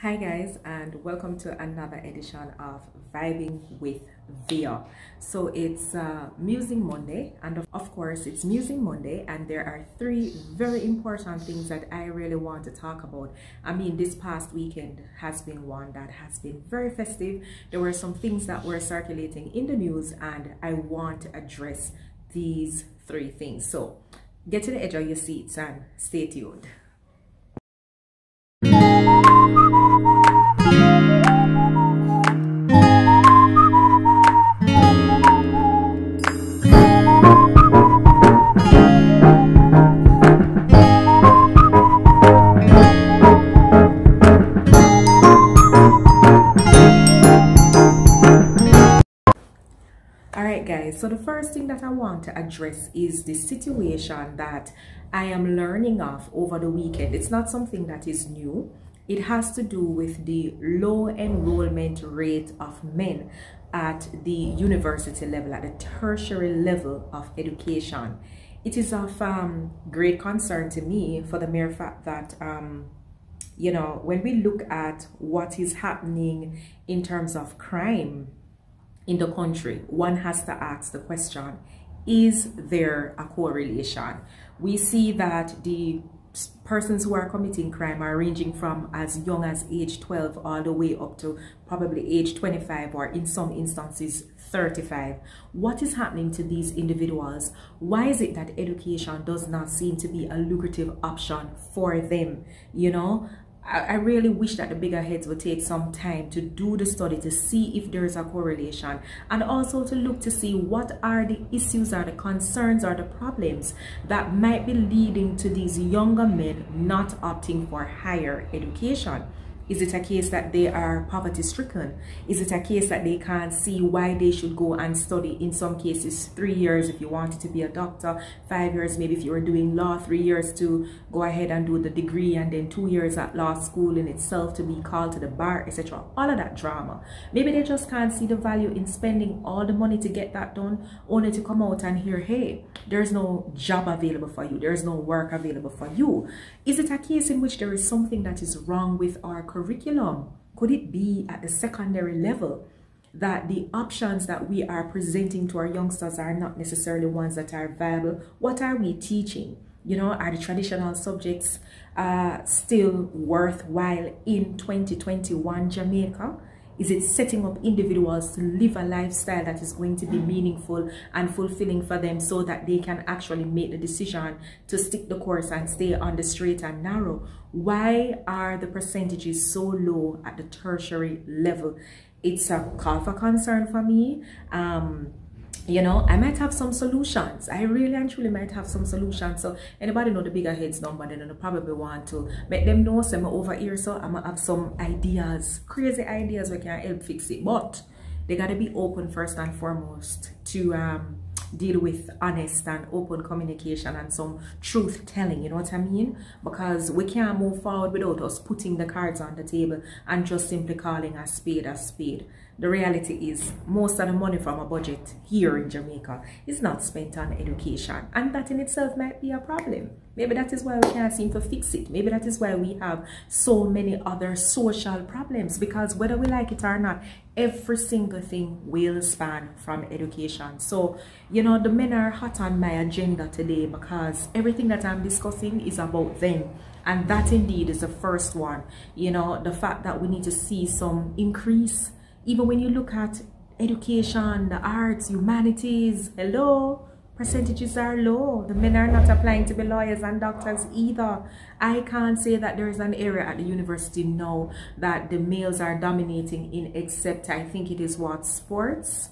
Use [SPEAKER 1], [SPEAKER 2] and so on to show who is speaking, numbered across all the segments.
[SPEAKER 1] Hi guys, and welcome to another edition of Vibing with Via. So it's Musing Monday, and of course it's Musing Monday, and there are three very important things that I really want to talk about. I mean, this past weekend has been one that has been very festive. There were some things that were circulating in the news, and I want to address these three things. So get to the edge of your seats and stay tuned. Guys, so the first thing that I want to address is the situation that I am learning of over the weekend. It's not something that is new. It has to do with the low enrollment rate of men at the university level, at the tertiary level of education. It is of great concern to me for the mere fact that you know, when we look at what is happening in terms of crime in the country, one has to ask the question, is there a correlation? We see that the persons who are committing crime are ranging from as young as age 12 all the way up to probably age 25, or in some instances 35. What is happening to these individuals? Why is it that education does not seem to be a lucrative option for them? You know, I really wish that the bigger heads would take some time to do the study to see if there is a correlation, and also to look to see what are the issues or the concerns or the problems that might be leading to these younger men not opting for higher education. Is it a case that they are poverty stricken? Is it a case that they can't see why they should go and study, in some cases 3 years if you wanted to be a doctor, 5 years maybe if you were doing law, 3 years to go ahead and do the degree, and then 2 years at law school in itself to be called to the bar, etc. All of that drama. Maybe they just can't see the value in spending all the money to get that done, only to come out and hear, hey, there's no job available for you, there's no work available for you. Is it a case in which there is something that is wrong with our curriculum? Could it be at the secondary level that the options that we are presenting to our youngsters are not necessarily ones that are viable? What are we teaching? You know, are the traditional subjects still worthwhile in 2021 Jamaica? Is it setting up individuals to live a lifestyle that is going to be meaningful and fulfilling for them, so that they can actually make the decision to stick the course and stay on the straight and narrow? Why are the percentages so low at the tertiary level? It's a call for concern for me. You know, I might have some solutions. I really and truly might have some solutions. So anybody know the bigger heads number, then I probably want to make them know, so I'm over here, so I'm gonna have some ideas, crazy ideas we can help fix it. But they gotta be open first and foremost to deal with honest and open communication and some truth telling, you know what I mean? Because we can't move forward without us putting the cards on the table and just simply calling a spade a spade. The reality is, most of the money from a budget here in Jamaica is not spent on education, and that in itself might be a problem. Maybe that is why we can't seem to fix it. Maybe that is why we have so many other social problems, because whether we like it or not, every single thing will span from education. So, you know, the men are hot on my agenda today because everything that I'm discussing is about them. And that indeed is the first one. You know, the fact that we need to see some increase. Even when you look at education, the arts, humanities, hello, percentages are low. The men are not applying to be lawyers and doctors either. I can't say that there is an area at the university now that the males are dominating in, except I think it is what, sports?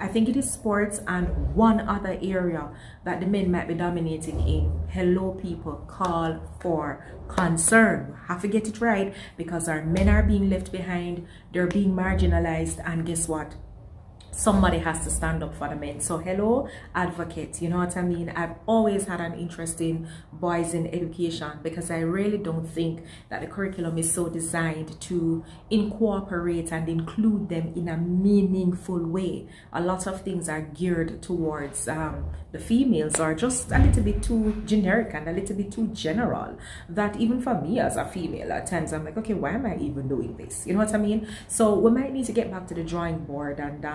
[SPEAKER 1] I think it is sports and one other area that the men might be dominating in. Hello people, call for concern. We have to get it right, because our men are being left behind, they're being marginalized, and guess what? somebody has to stand up for the men. So hello, advocate, you know what I mean? I've always had an interest in boys in education because I really don't think that the curriculum is so designed to incorporate and include them in a meaningful way. A lot of things are geared towards the females, or just a little bit too generic and a little bit too general, that even for me as a female at times I'm like, okay, why am I even doing this? You know what I mean? So we might need to get back to the drawing board and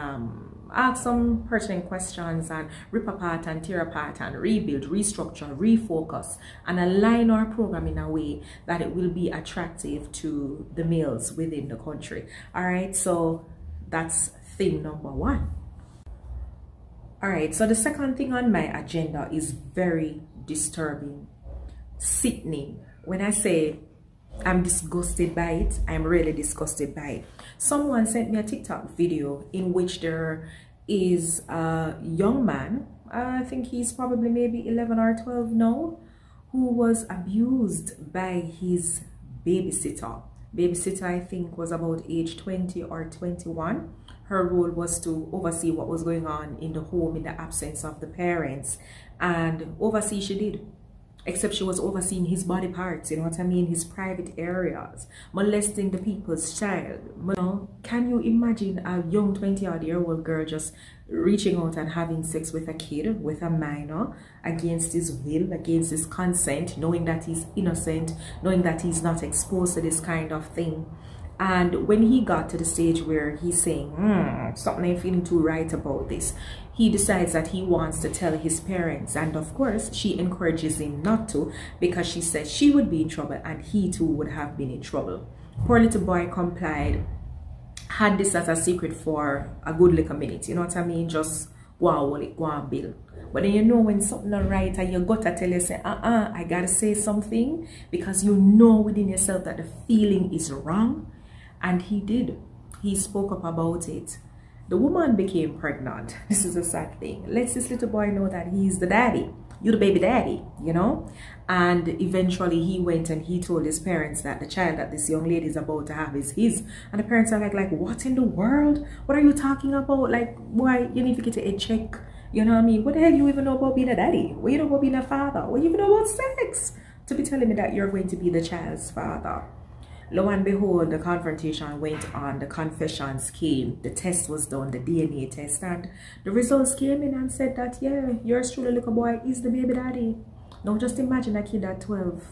[SPEAKER 1] ask some pertinent questions and rip apart and tear apart and rebuild, restructure, refocus, and align our program in a way that it will be attractive to the males within the country. All right, so that's thing number one. All right, so the second thing on my agenda is very disturbing, sickening. When I say I'm disgusted by it, I'm really disgusted by it. Someone sent me a TikTok video in which there is a young man, I think he's probably maybe 11 or 12 now, who was abused by his babysitter. Babysitter, I think, was about age 20 or 21. Her role was to oversee what was going on in the home in the absence of the parents, and oversee she did. Except she was overseeing his body parts, you know what I mean, his private areas, molesting the people's child. You know, can you imagine a young 20-odd-year-old girl just reaching out and having sex with a kid, with a minor, against his will, against his consent, knowing that he's innocent, knowing that he's not exposed to this kind of thing? And when he got to the stage where he's saying, something ain't feeling too right about this, he decides that he wants to tell his parents. And of course, she encourages him not to, because she said she would be in trouble and he too would have been in trouble. Poor little boy complied, had this as a secret for a good little minute. You know what I mean? Just go on, Bill. But then you know when something not right and you gotta tell yourself, I gotta say something, because you know within yourself that the feeling is wrong. And he did. He spoke up about it. The woman became pregnant. This is a sad thing. Lets this little boy know that he's the daddy. You're the baby daddy, you know? And eventually he went and he told his parents that the child that this young lady is about to have is his. And the parents are like, what in the world? What are you talking about? Like, why? You need to get a check. You know what I mean? What the hell do you even know about being a daddy? What do you know about being a father? What do you even know about sex? To be telling me that you're going to be the child's father. Lo and behold, the confrontation went on, the confessions came, the test was done, the DNA test, and the results came in and said that, yeah, yours truly, little boy, is the baby daddy. Now just imagine a kid at 12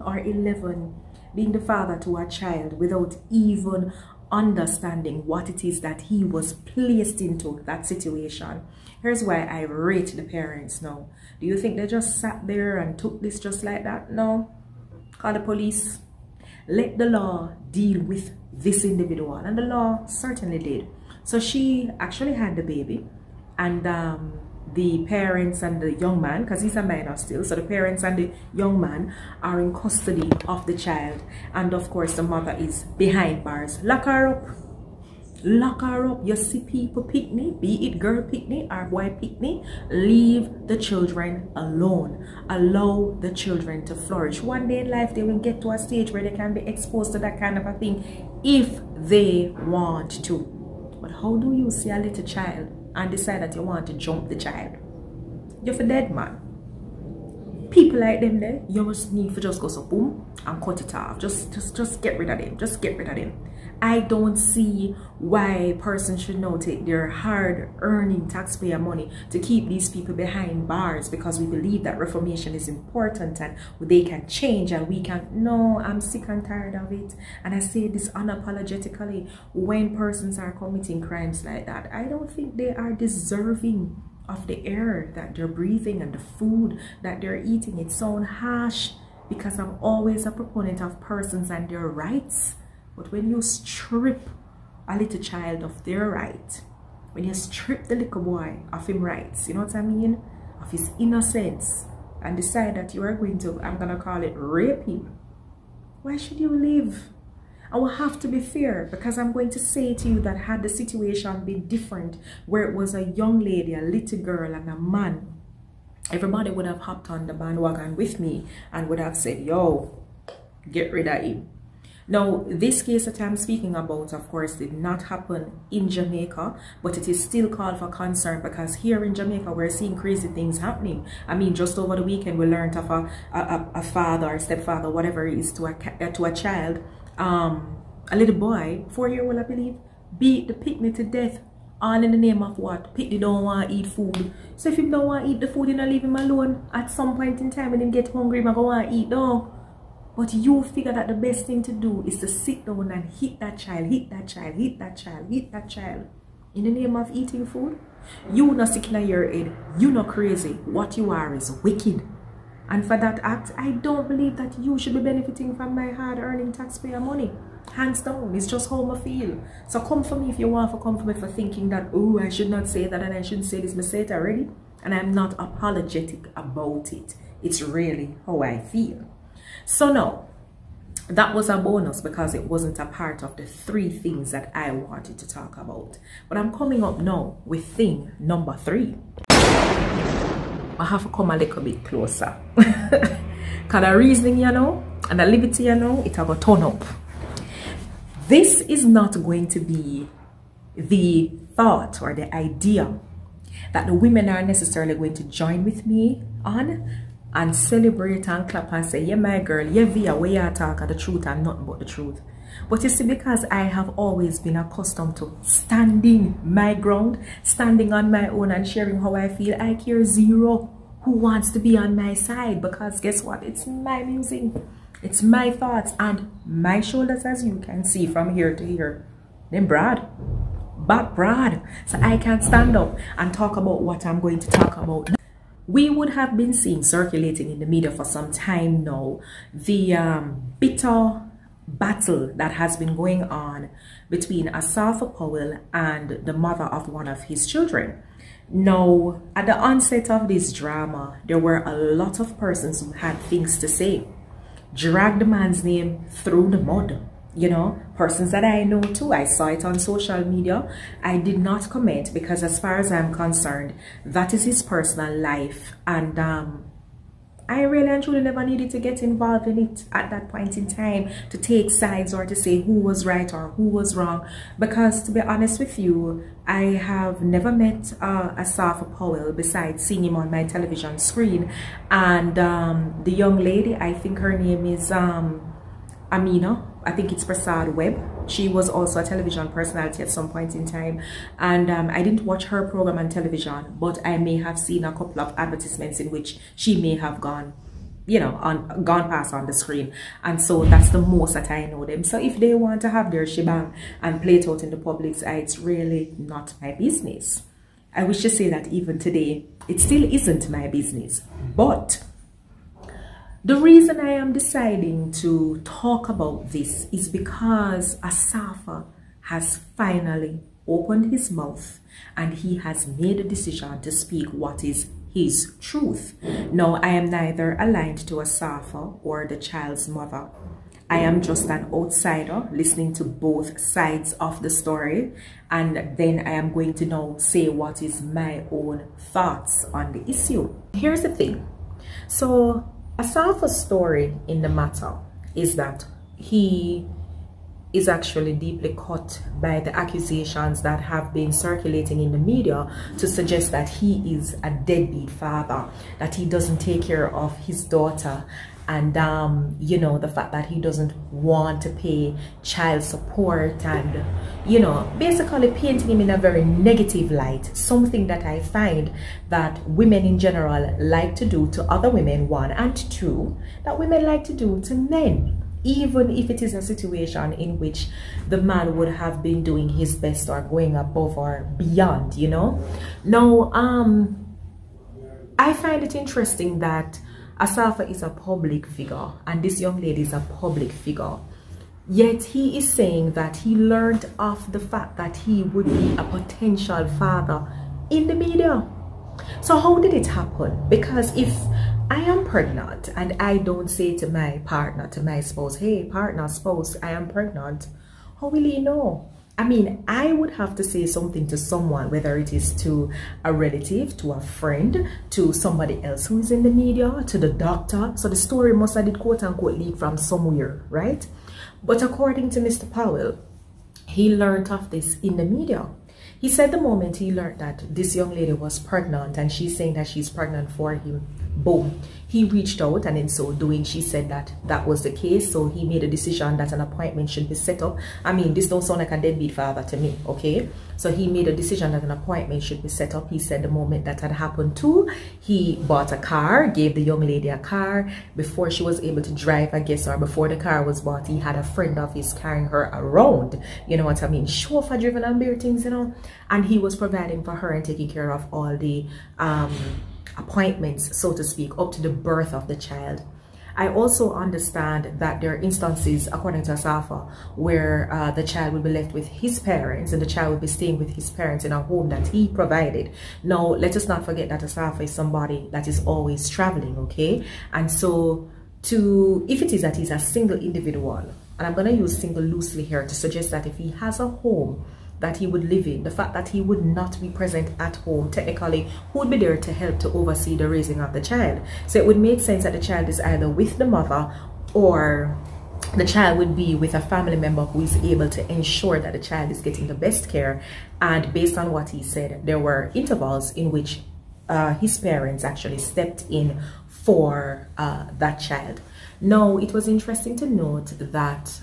[SPEAKER 1] or 11 being the father to a child without even understanding what it is that he was placed into that situation. Here's why I rate the parents now. Do you think they just sat there and took this just like that? No. Call the police. Let the law deal with this individual, and the law certainly did. So she actually had the baby, and the parents and the young man, because he's a minor still, so the parents and the young man are in custody of the child, and of course the mother is behind bars. Lock her up. Lock her up. You see people pick me, be it girl pick me or boy pick me, leave the children alone. Allow the children to flourish. One day in life they will get to a stage where they can be exposed to that kind of a thing if they want to. But how do you see a little child and decide that you want to jump the child? You're for dead, man. People like them there, you just need to just go so boom and cut it off. Just get rid of them. Just get rid of them. I don't see why a person should now take their hard-earning taxpayer money to keep these people behind bars, because we believe that reformation is important and they can change and we can. No, I'm sick and tired of it. And I say this unapologetically. When persons are committing crimes like that, I don't think they are deserving of the air that they're breathing and the food that they're eating. It sounds harsh because I'm always a proponent of persons and their rights. But when you strip a little child of their right, when you strip the little boy of his rights, you know what I mean, of his innocence, and decide that you are going to, I'm going to call it, rape him, why should you live? I will have to be fair, because I'm going to say to you that had the situation been different, where it was a young lady, a little girl, and a man, everybody would have hopped on the bandwagon with me and would have said, yo, get rid of him. Now, this case that I'm speaking about, of course, did not happen in Jamaica, but it is still called for concern because here in Jamaica, we're seeing crazy things happening. I mean, just over the weekend, we learned of a father or stepfather, whatever it is, to a child, a little boy, 4-year-old, I believe, beat the picnic to death. All in the name of what? Picnic don't want to eat food. So if you don't want to eat the food, you don't leave him alone. At some point in time, when him get hungry, him go want to eat, no. But you figure that the best thing to do is to sit down and hit that child, hit that child, hit that child, hit that child. In the name of eating food, you not sick in your head, you not crazy. What you are is wicked. And for that act, I don't believe that you should be benefiting from my hard-earning taxpayer money. Hands down, it's just how I feel. So come for me if you want to come for me for thinking that, oh, I should not say that and I shouldn't say this. I say it already. And I'm not apologetic about it. It's really how I feel. So now, that was a bonus because it wasn't a part of the 3 things that I wanted to talk about. But I'm coming up now with thing number 3. I have to come a little bit closer. Because the reasoning, you know, and the liberty, you know, it will turn up. This is not going to be the thought or the idea that the women are necessarily going to join with me on and celebrate and clap and say, yeah, my girl, yeah, via where you talk the truth and nothing but the truth. But you see, because I have always been accustomed to standing my ground, standing on my own and sharing how I feel, I care zero who wants to be on my side, because guess what? It's my music. It's my thoughts and my shoulders, as you can see from here to here. Then broad, back broad. So I can stand up and talk about what I'm going to talk about. We would have been seeing circulating in the media for some time now the bitter battle that has been going on between Asafa Powell and the mother of one of his children. Now, at the onset of this drama, there were a lot of persons who had things to say. Drag the man's name through the mud. You know, persons that I know too. I saw it on social media. I did not comment because as far as I'm concerned, that is his personal life. And I really and truly never needed to get involved in it at that point in time to take sides or to say who was right or who was wrong. Because to be honest with you, I have never met Asafa Powell besides seeing him on my television screen. And the young lady, I think her name is Amina. I think it's Prasad Webb. She was also a television personality at some point in time. And I didn't watch her program on television, but I may have seen a couple of advertisements in which she may have gone, you know, gone past on the screen. And so that's the most that I know them. So if they want to have their shebang and play it out in the public's eye, it's really not my business. I wish to say that even today, it still isn't my business. But the reason I am deciding to talk about this is because Asafa has finally opened his mouth and he has made a decision to speak what is his truth. Now, I am neither aligned to Asafa or the child's mother. I am just an outsider listening to both sides of the story, and then I am going to now say what is my own thoughts on the issue. Here's the thing. So Asafa's story in the matter is that he is actually deeply cut by the accusations that have been circulating in the media to suggest that he is a deadbeat father, that he doesn't take care of his daughter, and you know, the fact that he doesn't want to pay child support, and you know, basically painting him in a very negative light, something that I find that women in general like to do to other women, 1, and 2, that women like to do to men, even if it is a situation in which the man would have been doing his best or going above or beyond, you know. Now, I find it interesting that Asafa is a public figure and this young lady is a public figure. Yet he is saying that he learned of the fact that he would be a potential father in the media. So how did it happen? Because if I am pregnant and I don't say to my partner, to my spouse, hey partner, spouse, I am pregnant, how will he know? I mean, I would have to say something to someone, whether it is to a relative, to a friend, to somebody else who is in the media, to the doctor. So the story must have did quote unquote leak from somewhere, right? But according to Mr. Powell, he learned of this in the media. He said the moment he learned that this young lady was pregnant and she's saying that she's pregnant for him, boom, he reached out, and in so doing she said that that was the case. So he made a decision that an appointment should be set up. I mean, this don't sound like a deadbeat father to me, okay? So he made a decision that an appointment should be set up. He said the moment that had happened too, he bought a car, gave the young lady a car. Before she was able to drive, I guess, or before the car was bought, he had a friend of his carrying her around, you know what I mean, chauffeur driven and bear things, you know, and he was providing for her and taking care of all the appointments, so to speak, up to the birth of the child. I also understand that there are instances, according to Asafa, where the child will be left with his parents and the child will be staying with his parents in a home that he provided. Now, let us not forget that Asafa is somebody that is always traveling, okay? And so, if it is that he's a single individual, and I'm going to use single loosely here to suggest that if he has a home that he would live in, the fact that he would not be present at home, technically, who would be there to help to oversee the raising of the child? So it would make sense that the child is either with the mother or the child would be with a family member who is able to ensure that the child is getting the best care. And based on what he said, there were intervals in which his parents actually stepped in for that child. Now, it was interesting to note that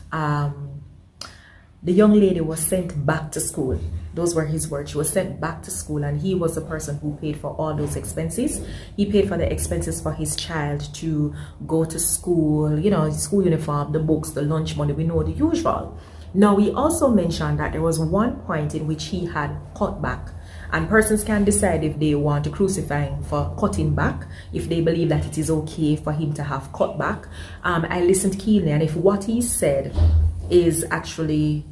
[SPEAKER 1] the young lady was sent back to school. Those were his words. She was sent back to school, and he was the person who paid for all those expenses. He paid for the expenses for his child to go to school, you know, school uniform, the books, the lunch money, we know the usual. Now, he also mentioned that there was one point in which he had cut back, and persons can decide if they want to crucify him for cutting back, if they believe that it is okay for him to have cut back. I listened keenly, and if what he said is actually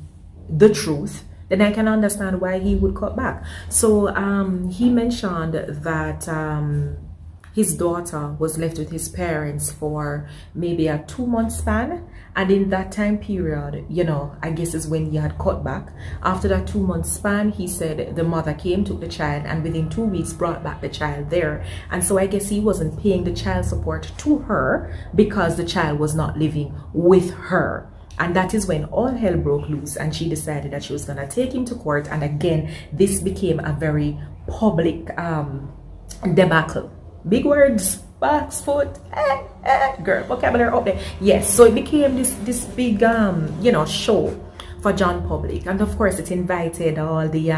[SPEAKER 1] the truth, then I can understand why he would cut back. So he mentioned that his daughter was left with his parents for maybe a 2-month span, and in that time period, you know, I guess is when he had cut back. After that 2-month span, he said the mother came, took the child, and within 2 weeks brought back the child there. And so I guess he wasn't paying the child support to her because the child was not living with her. And that is when all hell broke loose, and she decided that she was going to take him to court. And again, this became a very public debacle. Big words, box, foot, girl, vocabulary up there. Yes, so it became this big, you know, show for John Public. And of course, it invited all the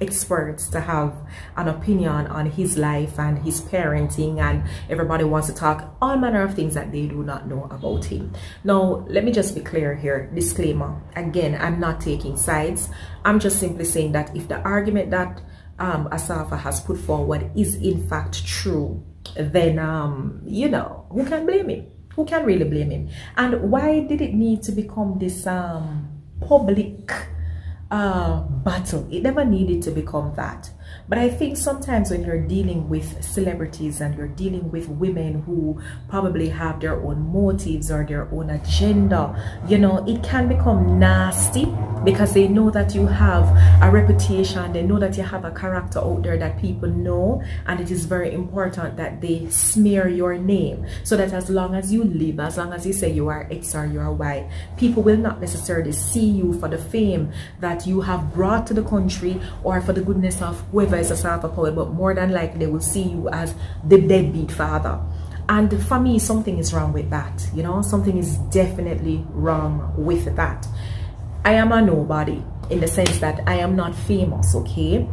[SPEAKER 1] experts to have an opinion on his life and his parenting, and everybody wants to talk all manner of things that they do not know about him. Now, let me just be clear here. Disclaimer. Again, I'm not taking sides. I'm just simply saying that if the argument that Asafa has put forward is in fact true, then, you know, who can blame him? Who can really blame him? And why did it need to become this public battle? It never needed to become that. But I think sometimes when you're dealing with celebrities and you're dealing with women who probably have their own motives or their own agenda, you know, it can become nasty because they know that you have a reputation, they know that you have a character out there that people know, and it is very important that they smear your name so that as long as you live, as long as you say you are X or you are Y, people will not necessarily see you for the fame that you have brought to the country or for the goodness of whoever is Asafa Powell, but more than likely they will see you as the deadbeat father. And for me, something is wrong with that, you know, something is definitely wrong with that. I am a nobody in the sense that I am not famous, okay?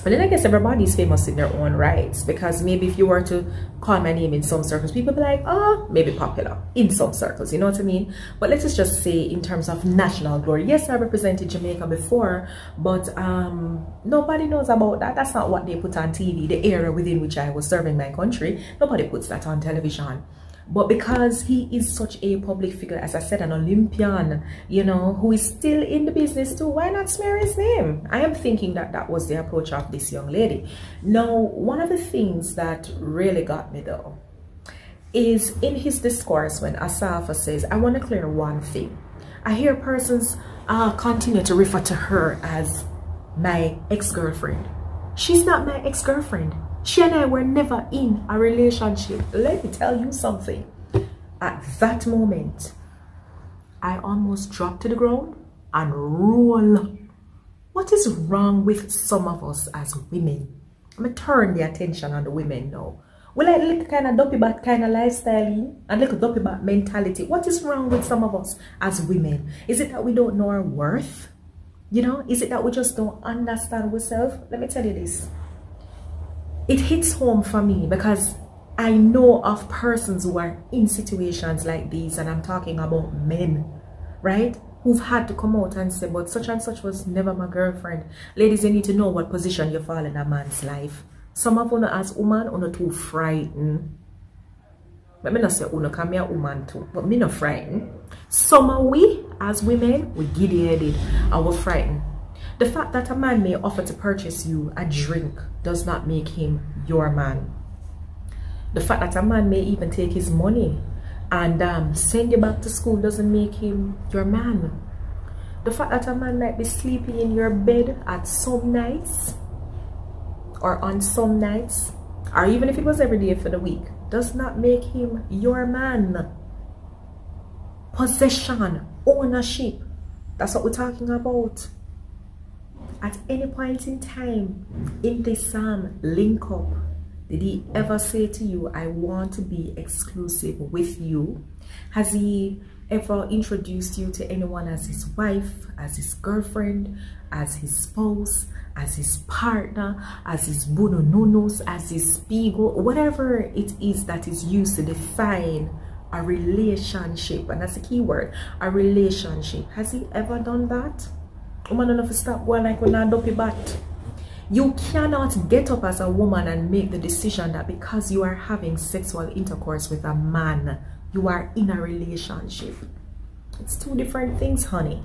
[SPEAKER 1] But then I guess everybody is famous in their own rights, because maybe if you were to call my name in some circles, people be like, oh, maybe popular in some circles, you know what I mean? But let's just say in terms of national glory, yes, I represented Jamaica before, but nobody knows about that. That's not what they put on TV, the era within which I was serving my country. Nobody puts that on television. But because he is such a public figure, as I said, an Olympian, you know, who is still in the business too, why not smear his name? I am thinking that that was the approach of this young lady. Now, one of the things that really got me though is in his discourse when Asafa says, I want to clear one thing. I hear persons continue to refer to her as my ex-girlfriend. She's not my ex-girlfriend. She and I were never in a relationship. Let me tell you something. At that moment, I almost dropped to the ground and roll. What is wrong with some of us as women? I'm going to turn the attention on the women now. We like little kind of dopey bat kind of lifestyle and little dopey bat mentality. What is wrong with some of us as women? Is it that we don't know our worth? You know, is it that we just don't understand ourselves? Let me tell you this. It hits home for me because I know of persons who are in situations like these, and I'm talking about men, right? Who've had to come out and say, but such and such was never my girlfriend. Ladies, you need to know what position you fall in a man's life. Some of you as woman are not too frightened. But me not say you can be a woman too, but me not frightened. Some of we as women, we giddy-headed and we're frightened. The fact that a man may offer to purchase you a drink does not make him your man. The fact that a man may even take his money and send you back to school doesn't make him your man. The fact that a man might be sleeping in your bed at some nights or on some nights, or even if it was every day for the week, does not make him your man. Possession, ownership, that's what we're talking about. At any point in time in this link up, did he ever say to you, I want to be exclusive with you? Has he ever introduced you to anyone as his wife, as his girlfriend, as his spouse, as his partner, as his bonononos, as his spiegel, whatever it is that is used to define a relationship? And that's the key word, a relationship. Has he ever done that? Woman, don't have to stop going like when I dopey bat. You cannot get up as a woman and make the decision that because you are having sexual intercourse with a man, you are in a relationship. It's two different things, honey.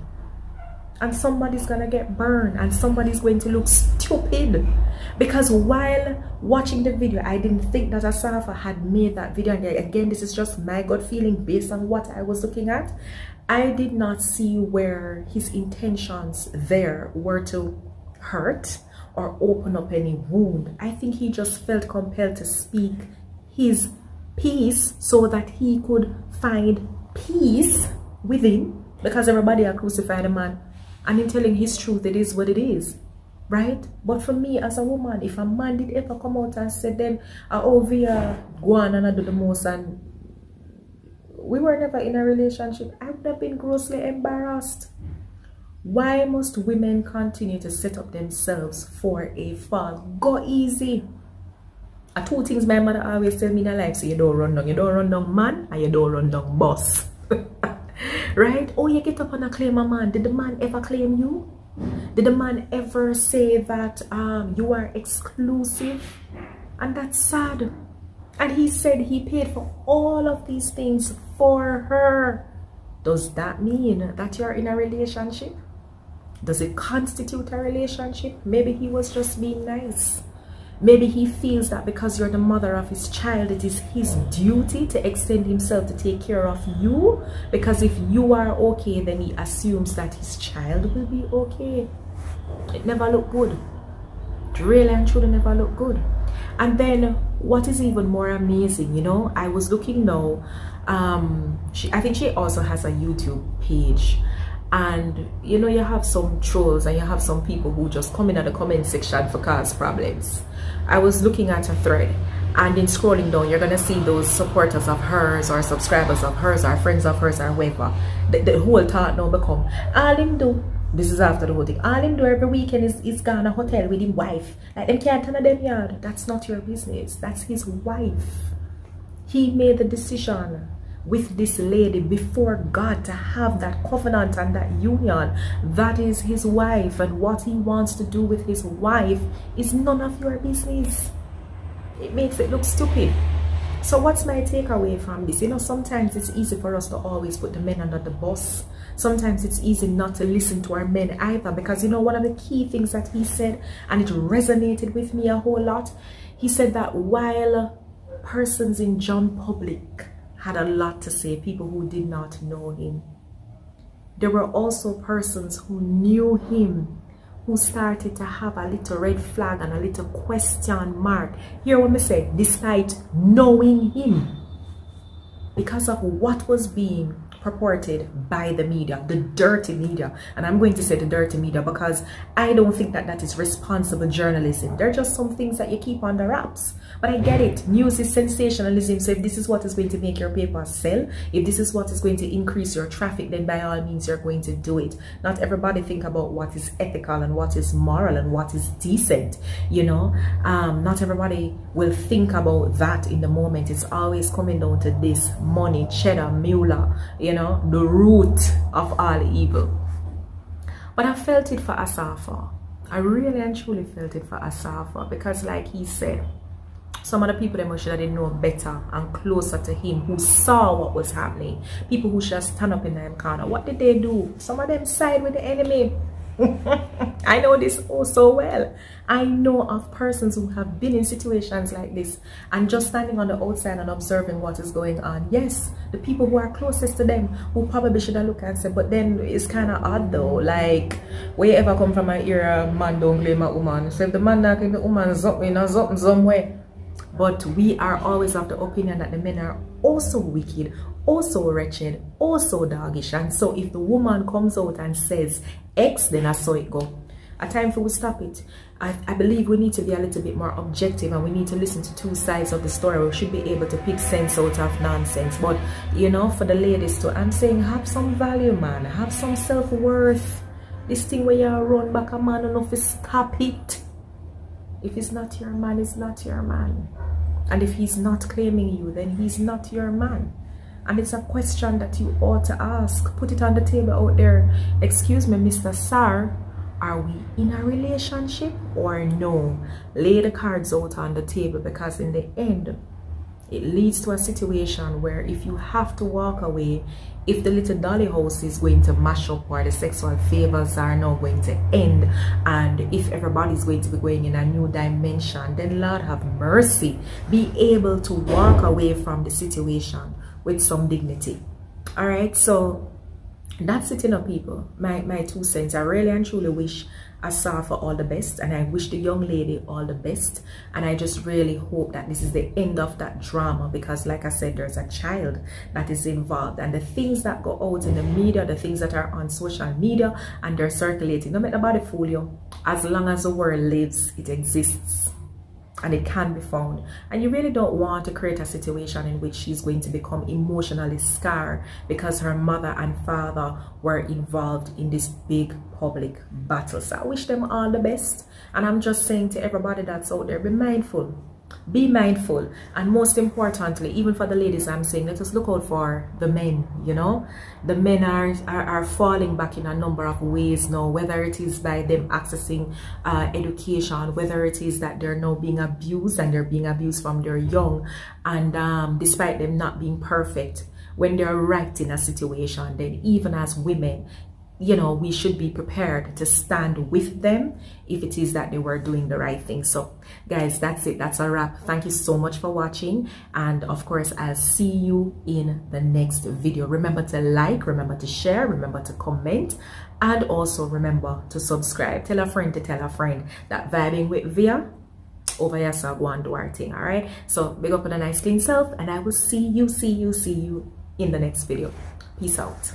[SPEAKER 1] And somebody's gonna get burned and somebody's going to look stupid. Because while watching the video, I didn't think that Asafa had made that video. And again, this is just my gut feeling based on what I was looking at. I did not see where his intentions there were to hurt or open up any wound. I think he just felt compelled to speak his piece so that he could find peace within, because everybody are crucified a man, and in telling his truth, it is what it is, right? But for me as a woman, if a man did ever come out and said them, oh, we are going and I do the most, and we were never in a relationship, I would have been grossly embarrassed. Why must women continue to set up themselves for a fall? Go easy. Two things my mother always tell me in her life: so you don't run down. You don't run down man, and you don't run down boss. Right? Oh, you get up and claim a man. Did the man ever claim you? Did the man ever say that you are exclusive? And that's sad. And he said he paid for all of these things for her. Does that mean that you're in a relationship? Does it constitute a relationship? Maybe he was just being nice. Maybe he feels that because you're the mother of his child, it is his duty to extend himself to take care of you. Because if you are okay, then he assumes that his child will be okay. It never looked good. It really and truly never looked good. And then what is even more amazing, you know, I was looking now, I think she also has a YouTube page. And you know, you have some trolls and you have some people who just come in at the comment section for cause problems. I was looking at a thread, and in scrolling down, you're gonna see those supporters of hers or subscribers of hers or friends of hers or whoever. The whole thought now become, all him do, this is after the whole thing, all him do every weekend is gone a hotel with his wife. Like them can't turn a them yard. That's not your business. That's his wife. He made the decision with this lady before God to have that covenant and that union. That is his wife, and what he wants to do with his wife is none of your business. It makes it look stupid. So what's my takeaway from this? You know, sometimes it's easy for us to always put the men under the bus. Sometimes it's easy not to listen to our men either, because you know, one of the key things that he said, and it resonated with me a whole lot, he said that while persons in John Public had a lot to say, people who did not know him, there were also persons who knew him who started to have a little red flag and a little question mark. Hear what I say? Despite knowing him, because of what was being purported by the media, the dirty media. And I'm going to say the dirty media because I don't think that that is responsible journalism. They're just some things that you keep under wraps. But I get it. News is sensationalism. So if this is what is going to make your paper sell, if this is what is going to increase your traffic, then by all means you're going to do it. Not everybody think about what is ethical and what is moral and what is decent, you know. Not everybody will think about that in the moment. It's always coming down to this: money, cheddar, mula, you know, the root of all evil. But I felt it for Asafa. I really and truly felt it for Asafa, because like he said, some of the people that should have known better and closer to him, who saw what was happening, people who should have stand up in their corner. What did they do? Some of them side with the enemy. I know this oh so well. I know of persons who have been in situations like this and just standing on the outside and observing what is going on. Yes, the people who are closest to them, who probably should have looked and said, but then it's kind of odd though. Like, where you ever come from an era, man don't blame a woman. So if the man not claim the woman something somewhere. But we are always of the opinion that the men are also wicked, also wretched, also doggish. And so if the woman comes out and says X, then I saw it go. A time for we stop it. I believe we need to be a little bit more objective, and we need to listen to two sides of the story. We should be able to pick sense out of nonsense. But you know, for the ladies too, I'm saying have some value, man. Have some self-worth. This thing where you run back a man enough is stop it. If it's not your man, it's not your man. And if he's not claiming you, then he's not your man. And it's a question that you ought to ask. Put it on the table out there. Excuse me, Mr. Sir, are we in a relationship or no? Lay the cards out on the table, because in the end, it leads to a situation where if you have to walk away, if the little dolly house is going to mash up, or the sexual favors are now going to end, and if everybody's going to be going in a new dimension, then Lord have mercy, be able to walk away from the situation with some dignity. All right, so that's it, you know, people. My 2 cents. I really and truly wish Asafa all the best, and I wish the young lady all the best, and I just really hope that this is the end of that drama, because like I said, there's a child that is involved, and the things that go out in the media, the things that are on social media and they're circulating, don't make nobody fool you. As long as the world lives, it exists and it can be found, and you really don't want to create a situation in which she's going to become emotionally scarred because her mother and father were involved in this big public battle. So I wish them all the best, and I'm just saying to everybody that's out there, be mindful, and most importantly, even for the ladies, I'm saying let us look out for the men. You know, the men are falling back in a number of ways now, whether it is by them accessing education, whether it is that they're now being abused, and they're being abused from their young, and despite them not being perfect, when they're right in a situation, then even as women, you know, we should be prepared to stand with them if it is that they were doing the right thing. So guys, that's it. That's a wrap. Thank you so much for watching, and of course I'll see you in the next video. Remember to like, remember to share, remember to comment, and also remember to subscribe. Tell a friend to tell a friend that vibing with Via over here, so go and do our thing. All right, so big up on a nice clean self, and I will see you in the next video. Peace out.